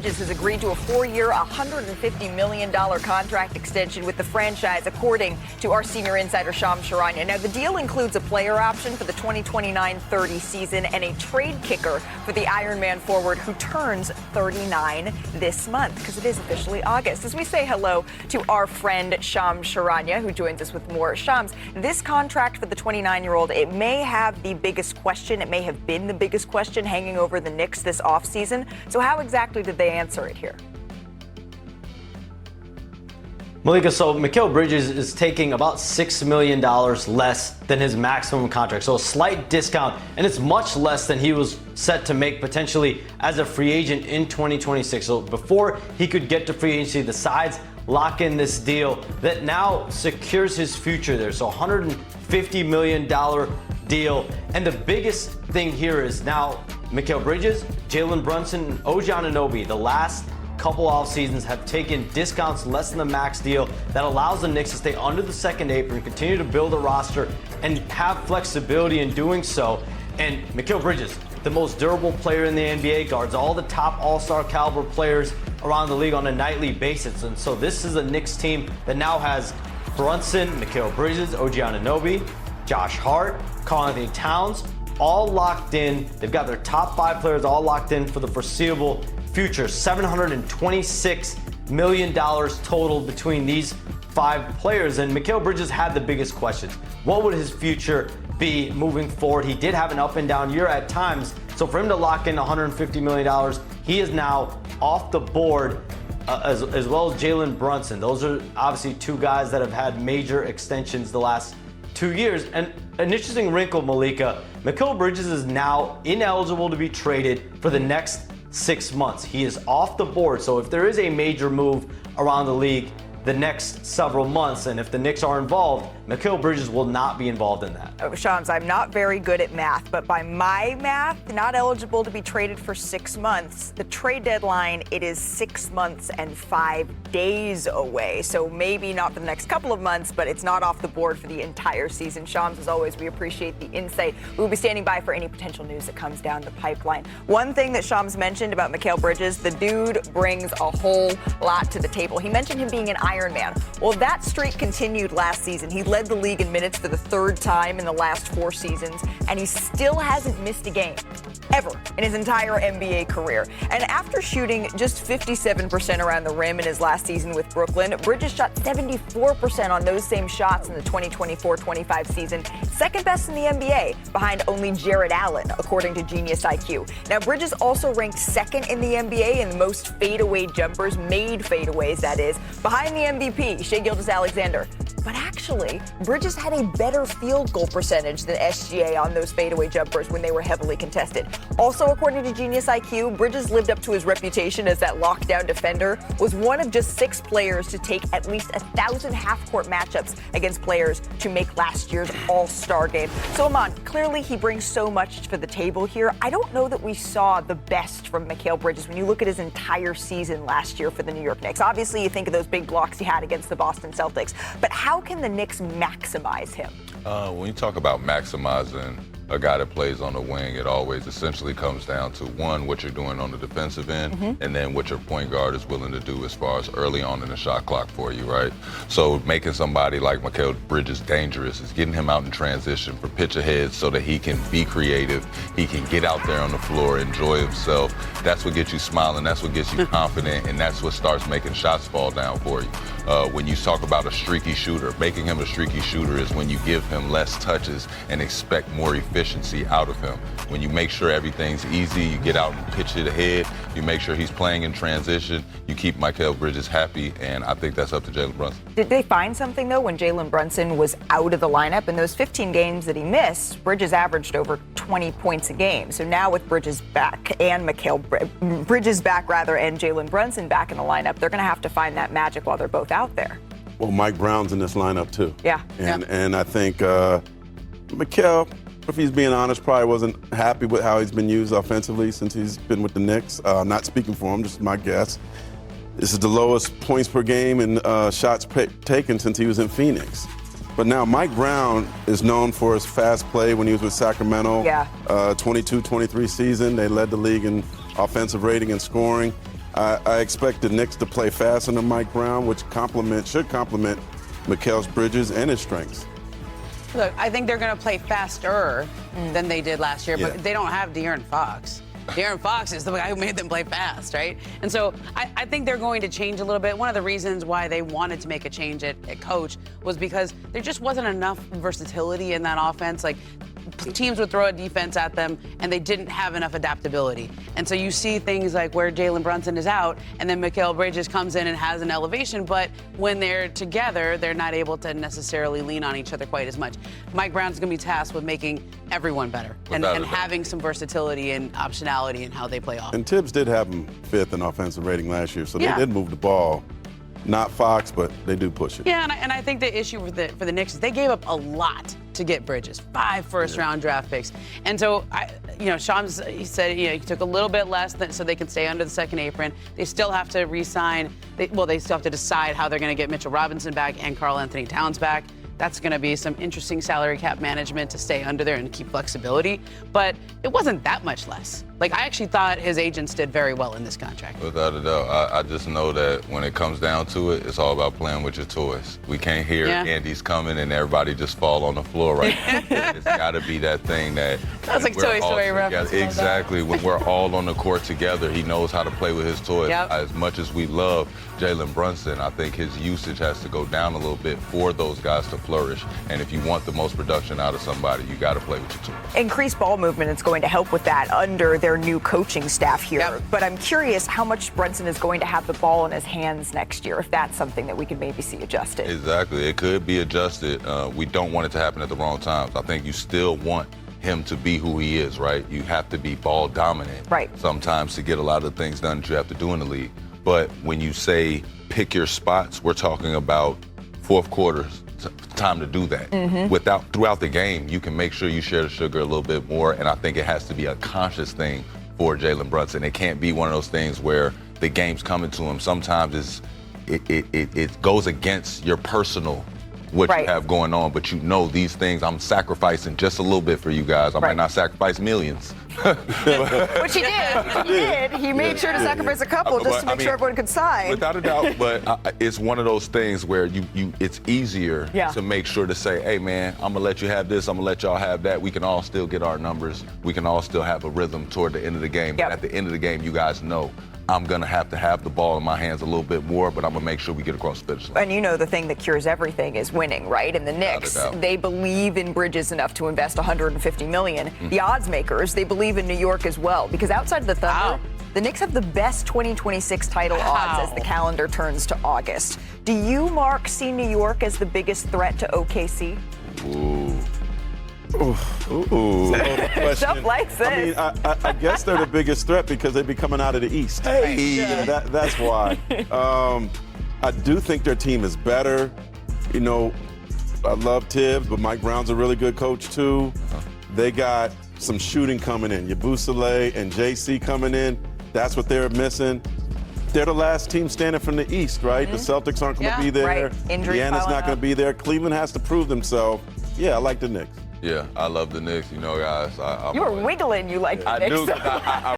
Bridges has agreed to a 4-year, $150 million contract extension with the franchise, according to our senior insider, Shams Charania. Now, the deal includes a player option for the 2029-30 season and a trade kicker for the Ironman forward who turns 39 this month, because it is officially August. As we say hello to our friend Shams Charania, who joins us with more. Shams, this contract for the 29-year-old, it may have the biggest question. It may have been the biggest question hanging over the Knicks this offseason. So how exactly did they answer it here? Malika, so Mikal Bridges is taking about $6 million less than his maximum contract. So a slight discount, and it's much less than he was set to make potentially as a free agent in 2026. So before he could get to free agency, the sides lock in this deal that now secures his future there. So $150 million deal. And the biggest thing here is now Mikal Bridges, Jalen Brunson, and OG Anunoby, the last couple off seasons, have taken discounts less than the max deal that allows the Knicks to stay under the second apron, continue to build a roster, and have flexibility in doing so. And Mikal Bridges, the most durable player in the NBA, guards all the top all-star caliber players around the league on a nightly basis. And so this is a Knicks team that now has Brunson, Mikal Bridges, OG Anunoby, Josh Hart, Karl-Anthony Towns, all locked in. They've got their top 5 players all locked in for the foreseeable future. $726 million total between these 5 players. And Mikal Bridges had the biggest questions. What would his future be moving forward? He did have an up and down year at times. So for him to lock in $150 million, he is now off the board, as well as Jalen Brunson. Those are obviously 2 guys that have had major extensions the last 2 years. And an interesting wrinkle, Malika, Mikal Bridges is now ineligible to be traded for the next 6 months. He is off the board. So if there is a major move around the league the next several months, and if the Knicks are involved, Mikal Bridges will not be involved in that. Shams, I'm not very good at math, but by my math, not eligible to be traded for 6 months. The trade deadline, it is 6 months and 5 days away. So maybe not for the next couple of months, but it's not off the board for the entire season. Shams, as always, we appreciate the insight. We'll be standing by for any potential news that comes down the pipeline. One thing that Shams mentioned about Mikal Bridges, the dude brings a whole lot to the table. He mentioned him being an Iron Man. Well, that streak continued last season. He led the league in minutes for the 3rd time in the last 4 seasons, and he still hasn't missed a game ever in his entire NBA career. And after shooting just 57% around the rim in his last season with Brooklyn, Bridges shot 74% on those same shots in the 2024-25 season, second best in the NBA, behind only Jared Allen, according to Genius IQ. Now, Bridges also ranked 2nd in the NBA in most fadeaway jumpers, made fadeaways, that is, behind the MVP, Shai Gilgeous-Alexander. But actually, Bridges had a better field goal percentage than SGA on those fadeaway jumpers when they were heavily contested. Also, according to Genius IQ, Bridges lived up to his reputation as that lockdown defender, was one of just 6 players to take at least 1,000 half-court matchups against players to make last year's All-Star game. So, Aman, clearly he brings so much to the table here. I don't know that we saw the best from Mikal Bridges when you look at his entire season last year for the New York Knicks. Obviously, you think of those big blocks he had against the Boston Celtics, but how can the Knicks maximize him? When you talk about maximizing a guy that plays on the wing, it always essentially comes down to, one, what you're doing on the defensive end, and then what your point guard is willing to do as far as early on in the shot clock for you, right? So making somebody like Mikal Bridges dangerous is getting him out in transition for pitch ahead so that he can be creative, he can get out there on the floor, enjoy himself. That's what gets you smiling, that's what gets you confident, and that's what starts making shots fall down for you. When you talk about a streaky shooter, making him a streaky shooter is when you give him less touches and expect more efficiency out of him. When you make sure everything's easy, you get out and pitch it ahead, you make sure he's playing in transition, you keep Mikal Bridges happy, and I think that's up to Jalen Brunson. Did they find something, though, when Jalen Brunson was out of the lineup? In those 15 games that he missed, Bridges averaged over 20 points a game. So now with Bridges back and Bridges back, and Jalen Brunson back in the lineup, they're going to have to find that magic while they're both out there. Well, Mike Brown's in this lineup, too. Yeah. And I think Mikal, if he's being honest, probably wasn't happy with how he's been used offensively since he's been with the Knicks. Not speaking for him, just my guess. This is the lowest points per game and shots taken since he was in Phoenix. But now Mike Brown is known for his fast play when he was with Sacramento. 22-23 season. They led the league in offensive rating and scoring. I expect the Knicks to play fast under Mike Brown, which should complement Mikal Bridges and his strengths. Look, I think they're going to play faster than they did last year, but they don't have De'Aaron Fox. De'Aaron Fox is the guy who made them play fast, right? And so I think they're going to change a little bit. One of the reasons why they wanted to make a change at coach was because there just wasn't enough versatility in that offense. Like, teams would throw a defense at them, and they didn't have enough adaptability. And so you see things like where Jalen Brunson is out, and then Mikal Bridges comes in and has an elevation, but when they're together, they're not able to necessarily lean on each other quite as much. Mike Brown's going to be tasked with making everyone better and having some versatility and optionality in how they play off. And Tibbs did have him 5th in offensive rating last year, so they did move the ball. Not Fox, but they do push it. Yeah, and I think the issue for the Knicks is they gave up a lot to get Bridges, 5 first-round draft picks. And so, he said, he took a little bit less so they can stay under the second apron. They still have to re-sign. They still have to decide how they're going to get Mitchell Robinson back and Karl Anthony Towns back. That's going to be some interesting salary cap management to stay under there and keep flexibility. But it wasn't that much less. Like, I actually thought his agents did very well in this contract. Without a doubt. I just know that when it comes down to it, it's all about playing with your toys. We can't hear Andy's coming and everybody just fall on the floor right now. It's got to be that thing that... That's like Toy Story reference. Exactly. When we're all on the court together, he knows how to play with his toys. Yep. As much as we love Jalen Brunson, I think his usage has to go down a little bit for those guys to flourish. And if you want the most production out of somebody, you got to play with your toys. Increased ball movement is going to help with that under their new coaching staff here. Yep. But I'm curious how much Brunson is going to have the ball in his hands next year, if that's something that we could maybe see adjusted. Exactly. It could be adjusted. We don't want it to happen at the wrong times. I think you still want him to be who he is, right? You have to be ball dominant sometimes to get a lot of the things done that you have to do in the league. But when you say pick your spots, we're talking about fourth quarters. Time to do that. Throughout the game, you can make sure you share the sugar a little bit more, and I think it has to be a conscious thing for Jalen Brunson. It can't be one of those things where the game's coming to him. Sometimes it goes against your personal, what you have going on, but you know these things, I'm sacrificing just a little bit for you guys. I might not sacrifice millions. Which he did. He made sure to sacrifice a couple just to make sure everyone could sign. Without a doubt, but it's one of those things where it's easier to make sure to say, hey, man, I'm going to let you have this. I'm going to let y'all have that. We can all still get our numbers. We can all still have a rhythm toward the end of the game. But at the end of the game, you guys know I'm going to have the ball in my hands a little bit more, but I'm going to make sure we get across the finish line. And you know the thing that cures everything is winning, right? And the Knicks, they believe in Bridges enough to invest $150 million. The odds makers, they believe in New York as well, because outside of the Thunder, the Knicks have the best 2026 title odds as the calendar turns to August. Do you, Mark, see New York as the biggest threat to OKC? Stuff like this. I mean, I guess they're the biggest threat because they'd be coming out of the East. That's why. I do think their team is better. You know, I love Tibbs, but Mike Brown's a really good coach too. They got some shooting coming in. Yabusele and JC coming in. That's what they're missing. They're the last team standing from the East, right? The Celtics aren't going to be there. Giannis not going to be there. Cleveland has to prove themselves. Yeah, I like the Knicks. Yeah, I love the Knicks. You know, guys. You were wiggling. You like the Knicks. I do.